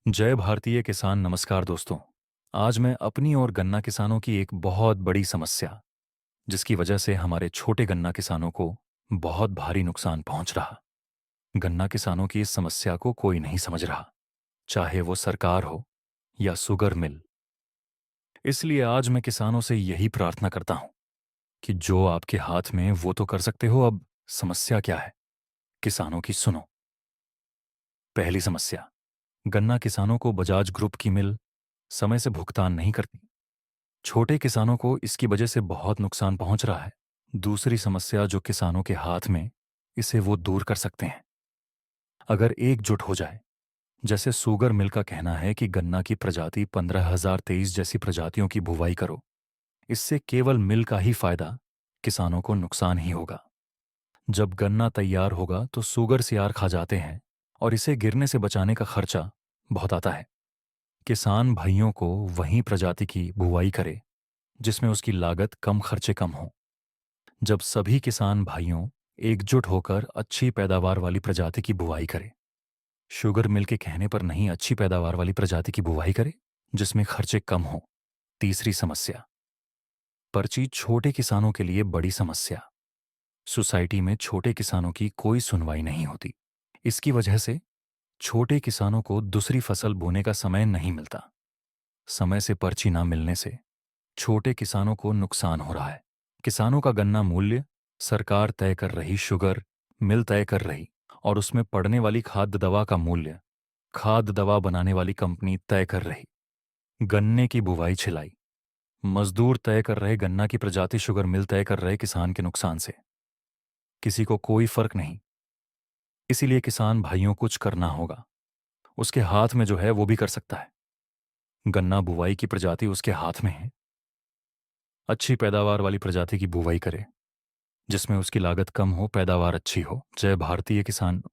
जय भारतीय किसान। नमस्कार दोस्तों। आज मैं अपनी और गन्ना किसानों की एक बहुत बड़ी समस्या, जिसकी वजह से हमारे छोटे गन्ना किसानों को बहुत भारी नुकसान पहुंच रहा। गन्ना किसानों की इस समस्या को कोई नहीं समझ रहा, चाहे वो सरकार हो या शुगर मिल। इसलिए आज मैं किसानों से यही प्रार्थना करता हूं कि जो आपके हाथ में वो तो कर सकते हो। अब समस्या क्या है, किसानों की सुनो। पहली समस्या, गन्ना किसानों को बजाज ग्रुप की मिल समय से भुगतान नहीं करती। छोटे किसानों को इसकी वजह से बहुत नुकसान पहुंच रहा है। दूसरी समस्या जो किसानों के हाथ में, इसे वो दूर कर सकते हैं अगर एकजुट हो जाए। जैसे शुगर मिल का कहना है कि गन्ना की प्रजाति 15,023 जैसी प्रजातियों की बुवाई करो। इससे केवल मिल का ही फायदा, किसानों को नुकसान ही होगा। जब गन्ना तैयार होगा तो शुगर सियार खा जाते हैं और इसे गिरने से बचाने का खर्चा बहुत आता है। किसान भाइयों को वही प्रजाति की बुवाई करे जिसमें उसकी लागत कम, खर्चे कम हो। जब सभी किसान भाइयों एकजुट होकर अच्छी पैदावार वाली प्रजाति की बुवाई करें, शुगर मिल के कहने पर नहीं, अच्छी पैदावार वाली प्रजाति की बुवाई करें जिसमें खर्चे कम हो। तीसरी समस्या, पर्ची छोटे किसानों के लिए बड़ी समस्या। सोसाइटी में छोटे किसानों की कोई सुनवाई नहीं होती। इसकी वजह से छोटे किसानों को दूसरी फसल बोने का समय नहीं मिलता। समय से पर्ची ना मिलने से छोटे किसानों को नुकसान हो रहा है। किसानों का गन्ना मूल्य सरकार तय कर रही, शुगर मिल तय कर रही, और उसमें पड़ने वाली खाद दवा का मूल्य खाद दवा बनाने वाली कंपनी तय कर रही। गन्ने की बुवाई, छिलाई, मजदूर तय कर रहे, गन्ना की प्रजाति शुगर मिल तय कर रहे। किसान के नुकसान से किसी को कोई फर्क नहीं। इसीलिए किसान भाइयों कुछ करना होगा। उसके हाथ में जो है वो भी कर सकता है। गन्ना बुवाई की प्रजाति उसके हाथ में है। अच्छी पैदावार वाली प्रजाति की बुवाई करे जिसमें उसकी लागत कम हो, पैदावार अच्छी हो। जय भारतीय किसान।